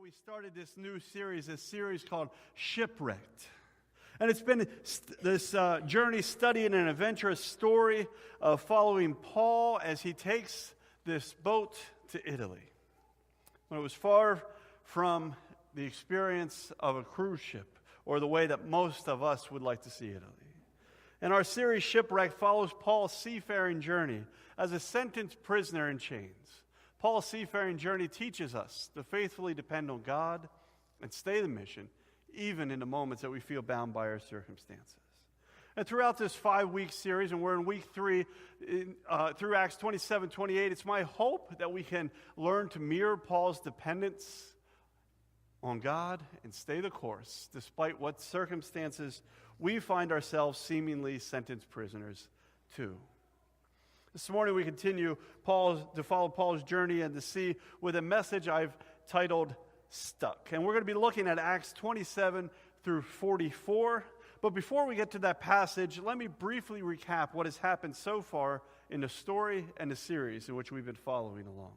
we started this new series, a series called Shipwrecked. And it's been this journey studying an adventurous story of following Paul as he takes this boat to Italy. When it was far from the experience of a cruise ship or the way that most of us would like to see Italy. And our series Shipwreck follows Paul's seafaring journey as a sentenced prisoner in chains. Paul's seafaring journey teaches us to faithfully depend on God and stay the mission, even in the moments that we feel bound by our circumstances. And throughout this 5-week series, and we're in week 3, through Acts 27-28, it's my hope that we can learn to mirror Paul's dependence on God and stay the course, despite what circumstances we find ourselves seemingly sentenced prisoners to. This morning we continue to follow Paul's journey and to see with a message I've titled Stuck. And we're going to be looking at Acts 27 through 44. But before we get to that passage, let me briefly recap what has happened so far in the story and the series in which we've been following along.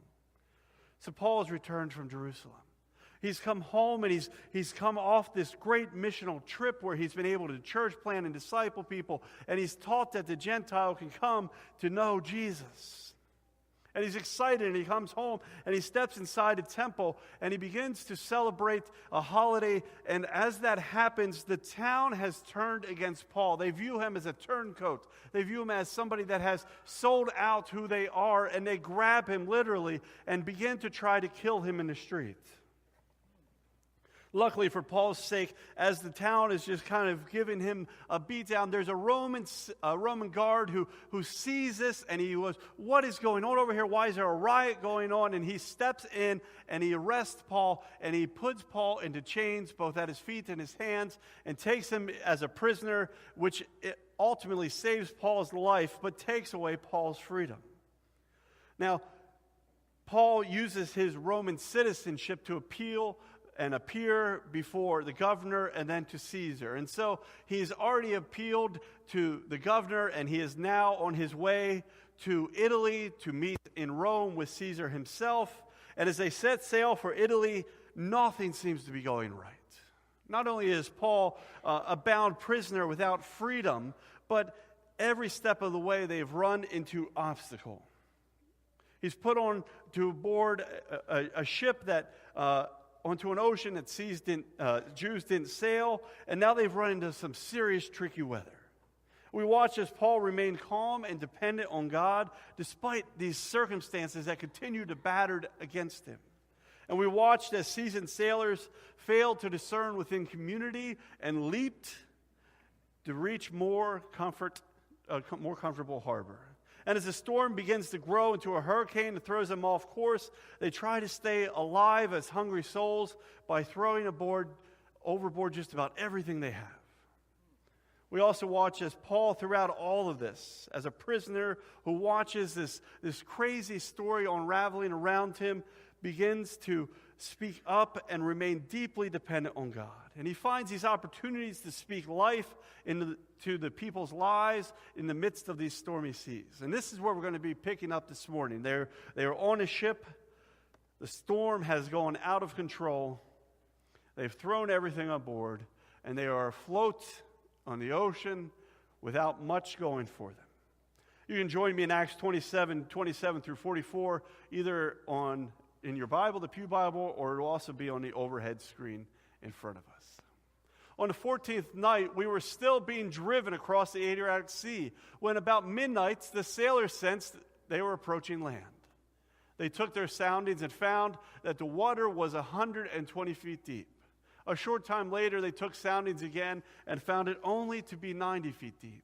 So Paul has returned from Jerusalem. He's come home and he's come off this great missional trip where he's been able to church plant and disciple people, and he's taught that the Gentile can come to know Jesus. And he's excited, and he comes home and he steps inside the temple and he begins to celebrate a holiday. And as that happens, the town has turned against Paul. They view him as a turncoat. They view him as somebody that has sold out who they are, and they grab him literally and begin to try to kill him in the street. Luckily for Paul's sake, as the town is just kind of giving him a beatdown, there's a Roman guard who sees this, and he goes, "What is going on over here? Why is there a riot going on?" And he steps in and he arrests Paul, and he puts Paul into chains, both at his feet and his hands, and takes him as a prisoner, which ultimately saves Paul's life, but takes away Paul's freedom. Now, Paul uses his Roman citizenship to appear before the governor and then to Caesar. And so he's already appealed to the governor, and he is now on his way to Italy to meet in Rome with Caesar himself. And as they set sail for Italy, nothing seems to be going right. Not only is Paul a bound prisoner without freedom, but every step of the way they've run into obstacle. He's put on to board a ship that onto an ocean that Jews didn't sail, and now they've run into some serious tricky weather. We watch as Paul remained calm and dependent on God despite these circumstances that continue to batter against him. And we watched as seasoned sailors failed to discern within community and leaped to reach more comfortable harbor. And as the storm begins to grow into a hurricane that throws them off course, they try to stay alive as hungry souls by throwing overboard just about everything they have. We also watch as Paul, throughout all of this, as a prisoner who watches this crazy story unraveling around him, begins to speak up and remain deeply dependent on God. And he finds these opportunities to speak life to the people's lives in the midst of these stormy seas. And this is where we're going to be picking up this morning. They're on a ship. The storm has gone out of control. They've thrown everything on board, and they are afloat on the ocean without much going for them. You can join me in Acts 27 through 44, either in your Bible, the Pew Bible, or it'll also be on the overhead screen in front of us. On the 14th night, we were still being driven across the Adriatic Sea when about midnight, the sailors sensed they were approaching land. They took their soundings and found that the water was 120 feet deep. A short time later, they took soundings again and found it only to be 90 feet deep.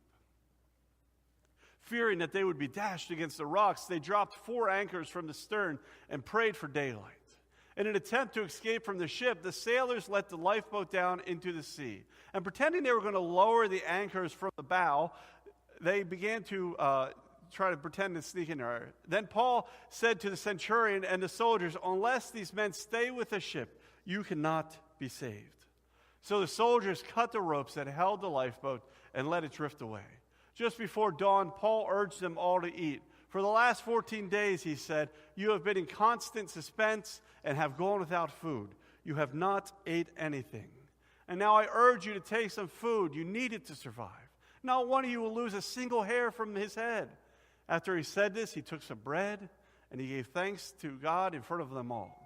Fearing that they would be dashed against the rocks, they dropped 4 anchors from the stern and prayed for daylight. In an attempt to escape from the ship, the sailors let the lifeboat down into the sea. And pretending they were going to lower the anchors from the bow, they began to try to pretend to sneak in there. Then Paul said to the centurion and the soldiers, "Unless these men stay with the ship, you cannot be saved." So the soldiers cut the ropes that held the lifeboat and let it drift away. Just before dawn, Paul urged them all to eat. For the last 14 days, he said, you have been in constant suspense and have gone without food. You have not ate anything. And now I urge you to take some food. You need it to survive. Not one of you will lose a single hair from his head." After he said this, he took some bread, and he gave thanks to God in front of them all.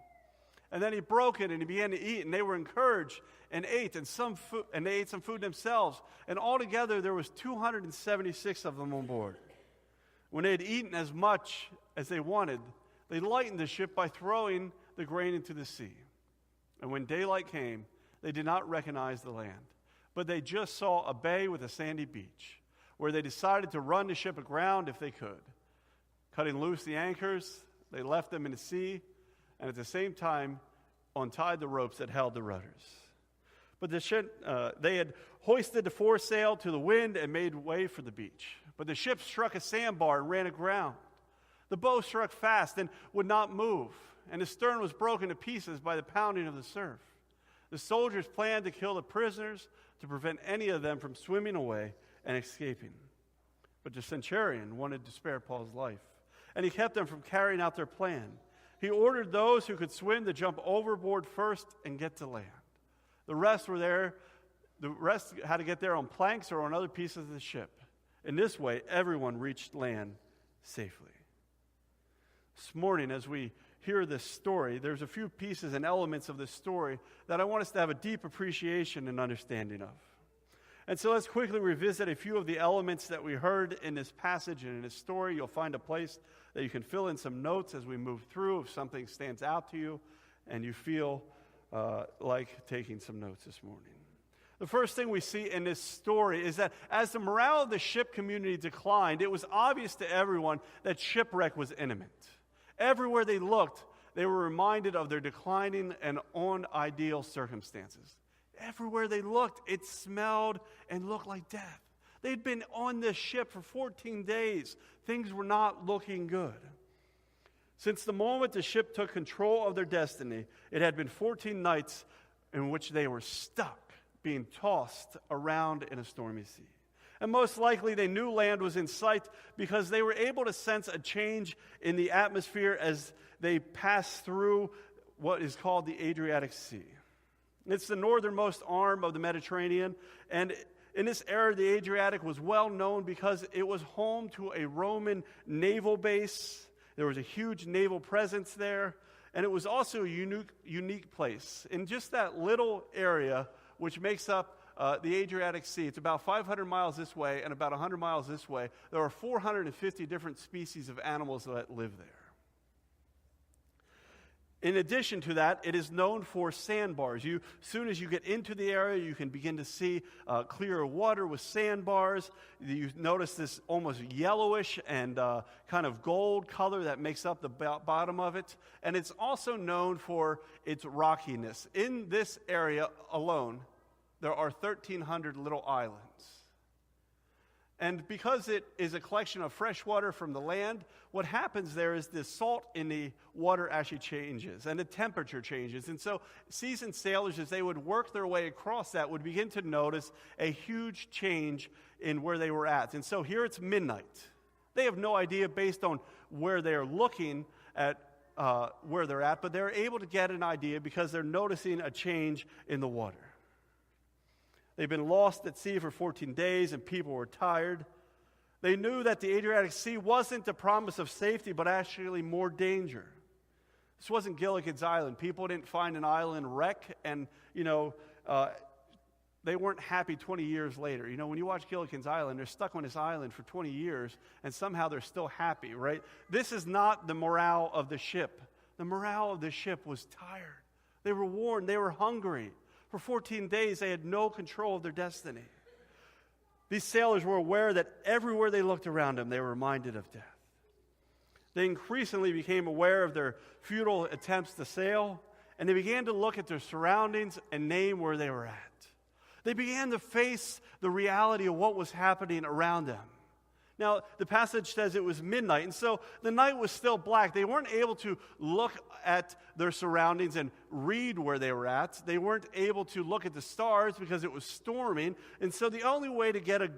And then he broke it, and he began to eat, and they were encouraged and ate, and they ate some food themselves. And altogether there was 276 of them on board. When they had eaten as much as they wanted, they lightened the ship by throwing the grain into the sea. And when daylight came, they did not recognize the land, but they just saw a bay with a sandy beach, where they decided to run the ship aground if they could. Cutting loose the anchors, they left them in the sea, and at the same time untied the ropes that held the rudders. But the ship, they had hoisted the foresail to the wind and made way for the beach. But the ship struck a sandbar and ran aground. The bow struck fast and would not move, and the stern was broken to pieces by the pounding of the surf. The soldiers planned to kill the prisoners to prevent any of them from swimming away and escaping. But the centurion wanted to spare Paul's life, and he kept them from carrying out their plan. He ordered those who could swim to jump overboard first and get to land. The rest were there. The rest had to get there on planks or on other pieces of the ship. In this way, everyone reached land safely. This morning, as we hear this story, there's a few pieces and elements of this story that I want us to have a deep appreciation and understanding of. And so let's quickly revisit a few of the elements that we heard in this passage and in this story. You'll find a place that you can fill in some notes as we move through if something stands out to you and you feel like taking some notes this morning. The first thing we see in this story is that as the morale of the ship community declined, it was obvious to everyone that shipwreck was imminent. Everywhere they looked, they were reminded of their declining and unideal circumstances. Everywhere they looked, it smelled and looked like death. They'd been on this ship for 14 days. Things were not looking good. Since the moment the ship took control of their destiny, it had been 14 nights in which they were stuck, being tossed around in a stormy sea. And most likely they knew land was in sight because they were able to sense a change in the atmosphere as they passed through what is called the Adriatic Sea. It's the northernmost arm of the Mediterranean, and in this era, the Adriatic was well known because it was home to a Roman naval base. There was a huge naval presence there, and it was also a unique place. In just that little area, which makes up the Adriatic Sea, it's about 500 miles this way and about 100 miles this way. There are 450 different species of animals that live there. In addition to that, it is known for sandbars. As soon as you get into the area, you can begin to see clearer water with sandbars. You notice this almost yellowish and kind of gold color that makes up the bottom of it. And it's also known for its rockiness. In this area alone, there are 1,300 little islands. And because it is a collection of fresh water from the land, what happens there is the salt in the water actually changes and the temperature changes. And so seasoned sailors, as they would work their way across that, would begin to notice a huge change in where they were at. And so here it's midnight. They have no idea based on where they're looking at where they're at, but they're able to get an idea because they're noticing a change in the water. They've been lost at sea for 14 days, and people were tired. They knew that the Adriatic Sea wasn't the promise of safety, but actually more danger. This wasn't Gilligan's Island. People didn't find an island wreck, and, they weren't happy 20 years later. You know, when you watch Gilligan's Island, they're stuck on this island for 20 years, and somehow they're still happy, right? This is not the morale of the ship. The morale of the ship was tired. They were worn. They were hungry. For 14 days, they had no control of their destiny. These sailors were aware that everywhere they looked around them, they were reminded of death. They increasingly became aware of their futile attempts to sail, and they began to look at their surroundings and name where they were at. They began to face the reality of what was happening around them. Now, the passage says it was midnight, and so the night was still black. They weren't able to look at their surroundings and read where they were at. They weren't able to look at the stars because it was storming, and so the only way to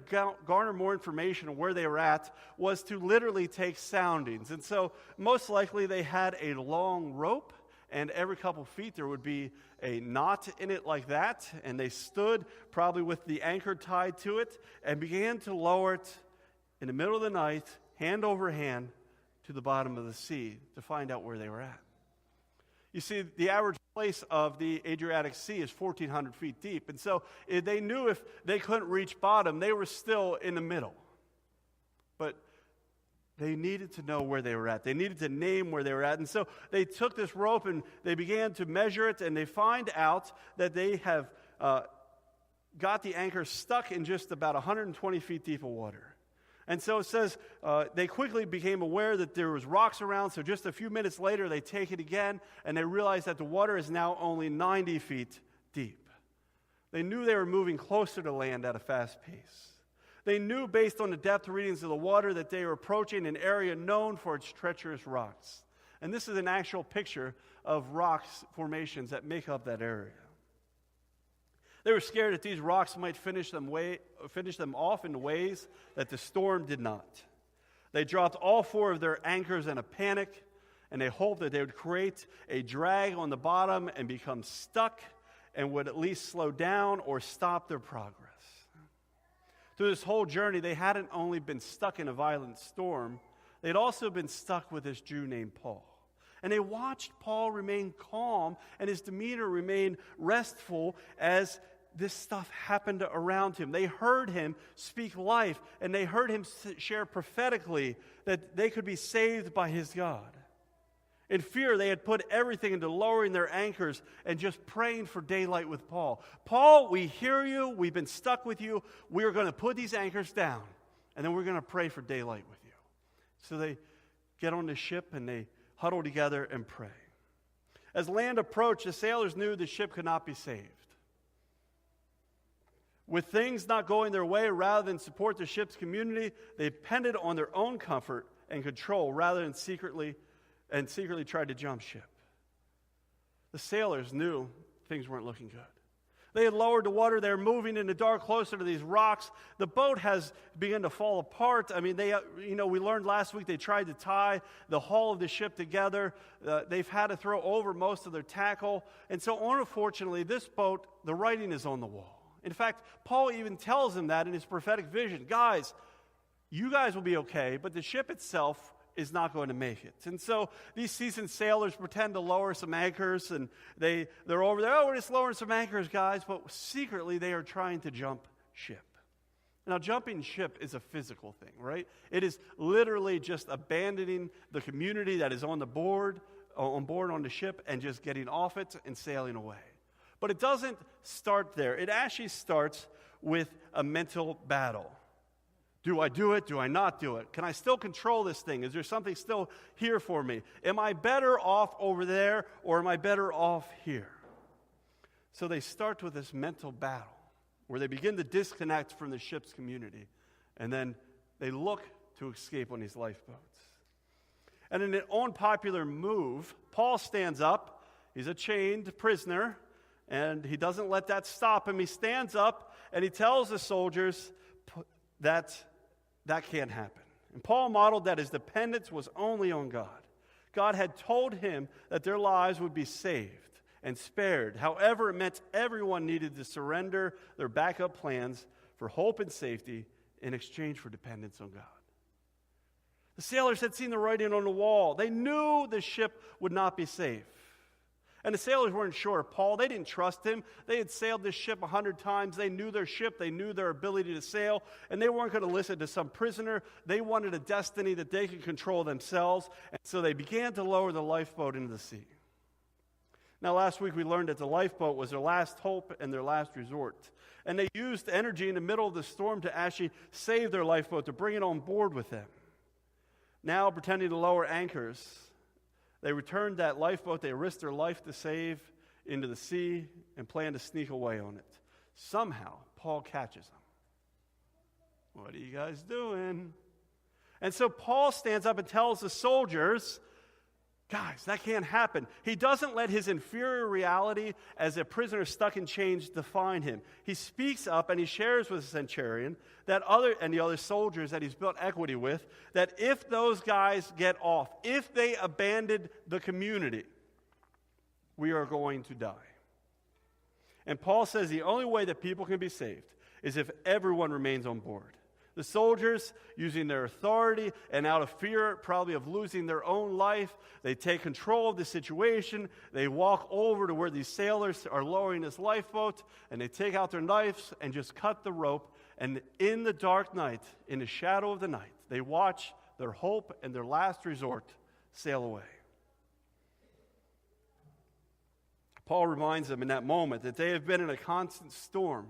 garner more information on where they were at was to literally take soundings. And so most likely they had a long rope and every couple feet there would be a knot in it like that, and they stood probably with the anchor tied to it and began to lower it in the middle of the night, hand over hand, to the bottom of the sea to find out where they were at. You see, the average place of the Adriatic Sea is 1,400 feet deep, and so they knew if they couldn't reach bottom, they were still in the middle. But they needed to know where they were at. They needed to name where they were at. And so they took this rope and they began to measure it, and they find out that they have got the anchor stuck in just about 120 feet deep of water. And so it says they quickly became aware that there was rocks around, so just a few minutes later they take it again, and they realize that the water is now only 90 feet deep. They knew they were moving closer to land at a fast pace. They knew based on the depth readings of the water that they were approaching an area known for its treacherous rocks. And this is an actual picture of rocks formations that make up that area. They were scared that these rocks might finish them off in ways that the storm did not. They dropped all 4 of their anchors in a panic, and they hoped that they would create a drag on the bottom and become stuck and would at least slow down or stop their progress. Through this whole journey, they hadn't only been stuck in a violent storm, they'd also been stuck with this Jew named Paul. And they watched Paul remain calm and his demeanor remain restful as this stuff happened around him. They heard him speak life, and they heard him share prophetically that they could be saved by his God. In fear, they had put everything into lowering their anchors and just praying for daylight with Paul. Paul, we hear you. We've been stuck with you. We are going to put these anchors down, and then we're going to pray for daylight with you. So they get on the ship, and they huddle together and pray. As land approached, the sailors knew the ship could not be saved. With things not going their way, rather than support the ship's community, they depended on their own comfort and control rather than secretly tried to jump ship. The sailors knew things weren't looking good. They had lowered the water. They were moving in the dark closer to these rocks. The boat has begun to fall apart. I mean, we learned last week they tried to tie the hull of the ship together. They've had to throw over most of their tackle. And so, unfortunately, this boat, the writing is on the wall. In fact, Paul even tells them that in his prophetic vision. Guys, you guys will be okay, but the ship itself is not going to make it. And so these seasoned sailors pretend to lower some anchors, and they're over there, we're just lowering some anchors, guys, but secretly they are trying to jump ship. Now, jumping ship is a physical thing, right? It is literally just abandoning the community that is on board on the ship and just getting off it and sailing away. But it doesn't start there. It actually starts with a mental battle. Do I do it? Do I not do it? Can I still control this thing? Is there something still here for me? Am I better off over there, or am I better off here? So they start with this mental battle where they begin to disconnect from the ship's community, and then they look to escape on these lifeboats. And in an unpopular move, Paul stands up. He's a chained prisoner, and he doesn't let that stop him. He stands up, and he tells the soldiers that can't happen. And Paul modeled that his dependence was only on God. God had told him that their lives would be saved and spared. However, it meant everyone needed to surrender their backup plans for hope and safety in exchange for dependence on God. The sailors had seen the writing on the wall. They knew the ship would not be safe. And the sailors weren't sure of Paul. They didn't trust him. They had sailed this ship 100 times. They knew their ship. They knew their ability to sail. And they weren't going to listen to some prisoner. They wanted a destiny that they could control themselves. And so they began to lower the lifeboat into the sea. Now, last week we learned that the lifeboat was their last hope and their last resort. And they used energy in the middle of the storm to actually save their lifeboat, to bring it on board with them. Now, pretending to lower anchors, they returned that lifeboat they risked their life to save into the sea and plan to sneak away on it. Somehow, Paul catches them. What are you guys doing? And so Paul stands up and tells the soldiers, guys, that can't happen. He doesn't let his inferior reality as a prisoner stuck in chains define him. He speaks up and he shares with the centurion and the other soldiers that he's built equity with, that if those guys get off, if they abandon the community, we are going to die. And Paul says the only way that people can be saved is if everyone remains on board. The soldiers, using their authority and out of fear probably of losing their own life, they take control of the situation. They walk over to where these sailors are lowering this lifeboat, and they take out their knives and just cut the rope. And in the dark night, in the shadow of the night, they watch their hope and their last resort sail away. Paul reminds them in that moment that they have been in a constant storm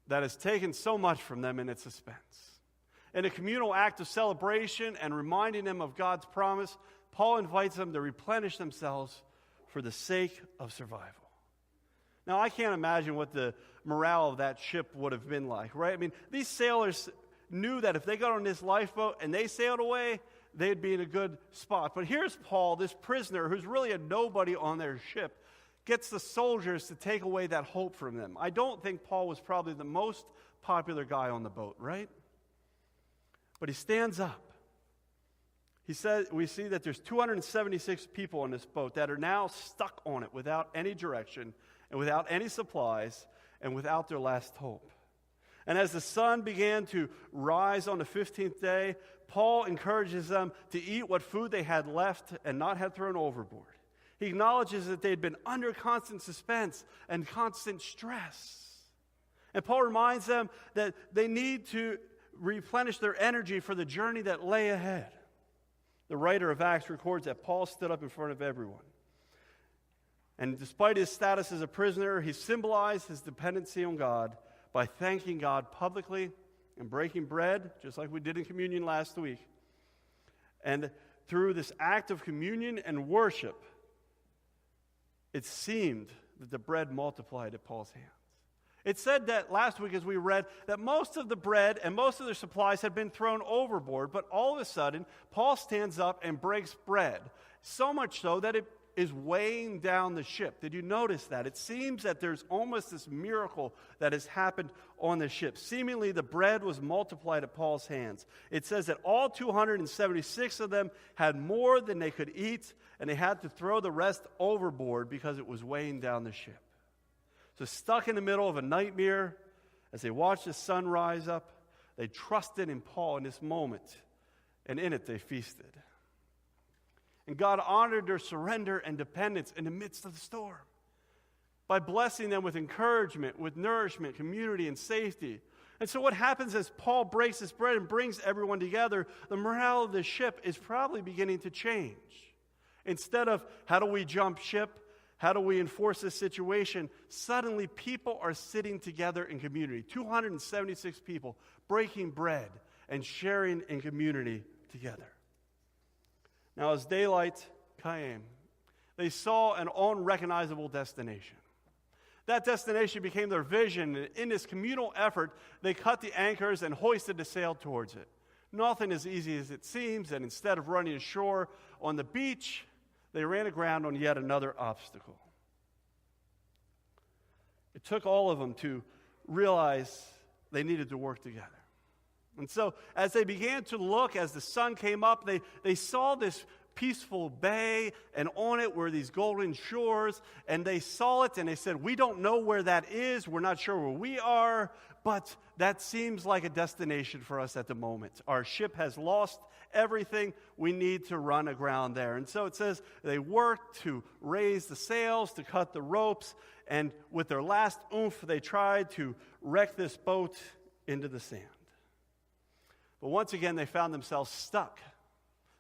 that has taken so much from them in its suspense. In a communal act of celebration and reminding them of God's promise, Paul invites them to replenish themselves for the sake of survival. Now, I can't imagine what the morale of that ship would have been like, right? I mean, these sailors knew that if they got on this lifeboat and they sailed away, they'd be in a good spot. But here's Paul, this prisoner, who's really a nobody on their ship, gets the soldiers to take away that hope from them. I don't think Paul was probably the most popular guy on the boat, right? But he stands up. He says, we see that there's 276 people on this boat that are now stuck on it without any direction and without any supplies and without their last hope. And as the sun began to rise on the 15th day, Paul encourages them to eat what food they had left and not had thrown overboard. He acknowledges that they'd been under constant suspense and constant stress. And Paul reminds them that they need to replenish their energy for the journey that lay ahead. The writer of Acts records that Paul stood up in front of everyone. And despite his status as a prisoner, he symbolized his dependency on God by thanking God publicly and breaking bread, just like we did in communion last week. And through this act of communion and worship, it seemed that the bread multiplied at Paul's hands. It said that last week as we read that most of the bread and most of their supplies had been thrown overboard, but all of a sudden, Paul stands up and breaks bread, so much so that it is weighing down the ship. Did you notice that? It seems that there's almost this miracle that has happened on the ship. Seemingly, the bread was multiplied at Paul's hands. It says that all 276 of them had more than they could eat, and they had to throw the rest overboard because it was weighing down the ship. So stuck in the middle of a nightmare, as they watched the sun rise up, they trusted in Paul in this moment, and in it they feasted. And God honored their surrender and dependence in the midst of the storm by blessing them with encouragement, with nourishment, community, and safety. And so what happens as Paul breaks this bread and brings everyone together, the morale of the ship is probably beginning to change. Instead of, how do we jump ship? How do we enforce this situation? Suddenly, people are sitting together in community. 276 people breaking bread and sharing in community together. Now, as daylight came, they saw an unrecognizable destination. That destination became their vision, and in this communal effort, they cut the anchors and hoisted the sail towards it. Nothing as easy as it seems, and instead of running ashore on the beach, they ran aground on yet another obstacle. It took all of them to realize they needed to work together. And so as they began to look, as the sun came up, they saw this peaceful bay, and on it were these golden shores, and they saw it, and they said, we don't know where that is, we're not sure where we are, but that seems like a destination for us at the moment. Our ship has lost everything, we need to run aground there. And so it says they worked to raise the sails, to cut the ropes, and with their last oomph, they tried to wreck this boat into the sand. But once again, they found themselves stuck.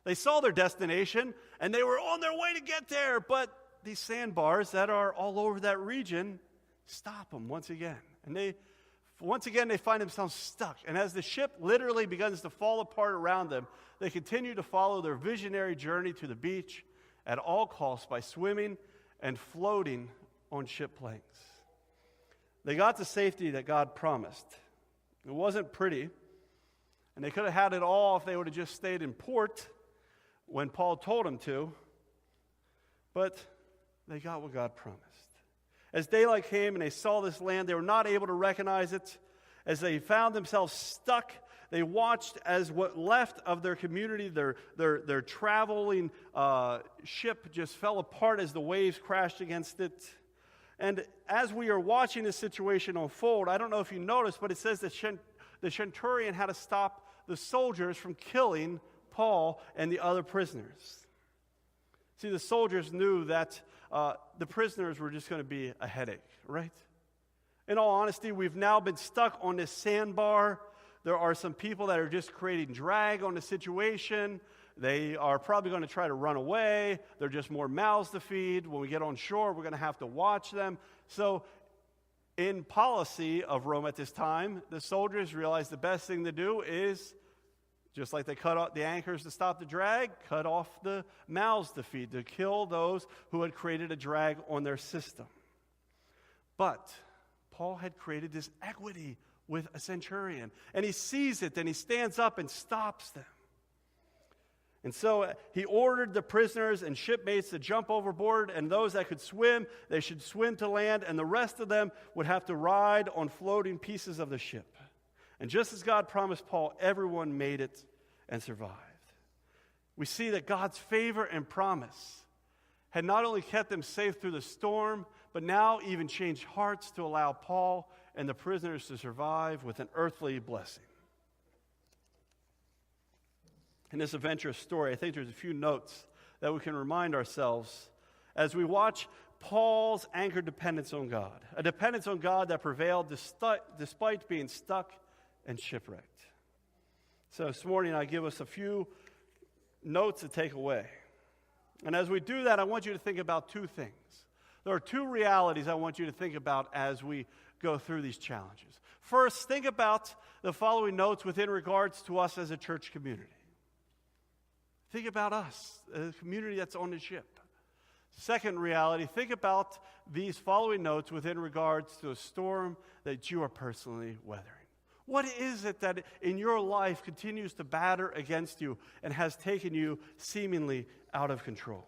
They saw their destination, and they were on their way to get there, but these sandbars that are all over that region stop them once again. And once again, they find themselves stuck. And as the ship literally begins to fall apart around them, they continue to follow their visionary journey to the beach at all costs by swimming and floating on ship planks. They got the safety that God promised. It wasn't pretty. And they could have had it all if they would have just stayed in port when Paul told them to. But they got what God promised. As daylight came and they saw this land, they were not able to recognize it. As they found themselves stuck, They watched as what left of their community, their traveling ship just fell apart as the waves crashed against it. And as we are watching this situation unfold, I don't know if you noticed, but it says that the centurion had to stop the soldiers from killing Paul and the other prisoners. See, the soldiers knew that the prisoners were just going to be a headache, right? In all honesty, we've now been stuck on this sandbar. There are some people that are just creating drag on the situation. They are probably going to try to run away. They're just more mouths to feed. When we get on shore, we're going to have to watch them. So in policy of Rome at this time, the soldiers realized the best thing to do is, just like they cut off the anchors to stop the drag, cut off the mouths to feed, to kill those who had created a drag on their system. But Paul had created this equity with a centurion, and he sees it, and he stands up and stops them. And so he ordered the prisoners and shipmates to jump overboard, and those that could swim, they should swim to land, and the rest of them would have to ride on floating pieces of the ship. And just as God promised Paul, everyone made it and survived. We see that God's favor and promise had not only kept them safe through the storm, but now even changed hearts to allow Paul and the prisoners to survive with an earthly blessing. In this adventurous story, I think there's a few notes that we can remind ourselves as we watch Paul's anchored dependence on God, a dependence on God that prevailed despite being stuck and shipwrecked. So this morning I give us a few notes to take away. And as we do that, I want you to think about two things. There are two realities I want you to think about as we go through these challenges. First, think about the following notes within regards to us as a church community. Think about us, the community that's on the ship. Second reality, think about these following notes within regards to a storm that you are personally weathering. What is it that in your life continues to batter against you and has taken you seemingly out of control?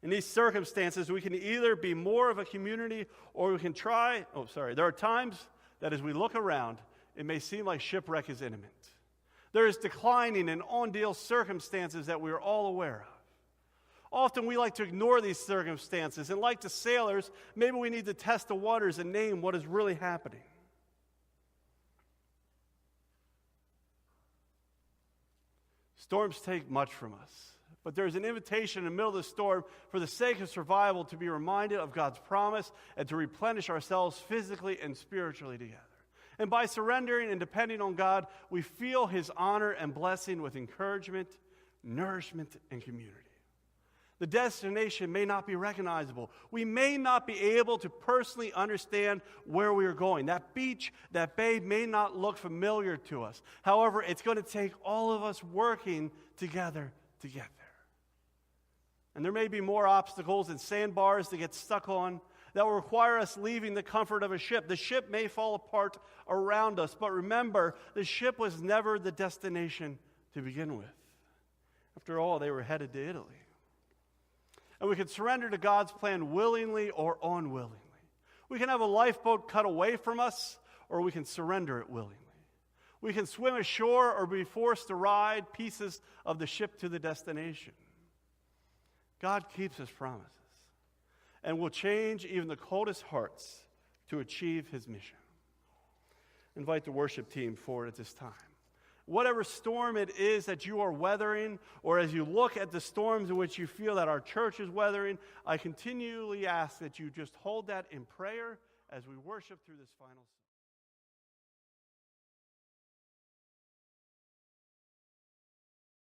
In these circumstances, we can either be more of a community or we can try. There are times that as we look around, it may seem like shipwreck is imminent. There is declining and on-deal circumstances that we are all aware of. Often we like to ignore these circumstances, and like the sailors, maybe we need to test the waters and name what is really happening. Storms take much from us, but there's an invitation in the middle of the storm for the sake of survival to be reminded of God's promise and to replenish ourselves physically and spiritually together. And by surrendering and depending on God, we feel His honor and blessing with encouragement, nourishment, and community. The destination may not be recognizable. We may not be able to personally understand where we are going. That beach, that bay may not look familiar to us. However, it's going to take all of us working together to get there. And there may be more obstacles and sandbars to get stuck on that will require us leaving the comfort of a ship. The ship may fall apart around us, but remember, the ship was never the destination to begin with. After all, they were headed to Italy. And we can surrender to God's plan willingly or unwillingly. We can have a lifeboat cut away from us, or we can surrender it willingly. We can swim ashore or be forced to ride pieces of the ship to the destination. God keeps His promises and will change even the coldest hearts to achieve His mission. Invite the worship team forward at this time. Whatever storm it is that you are weathering, or as you look at the storms in which you feel that our church is weathering, I continually ask that you just hold that in prayer as we worship through this final song.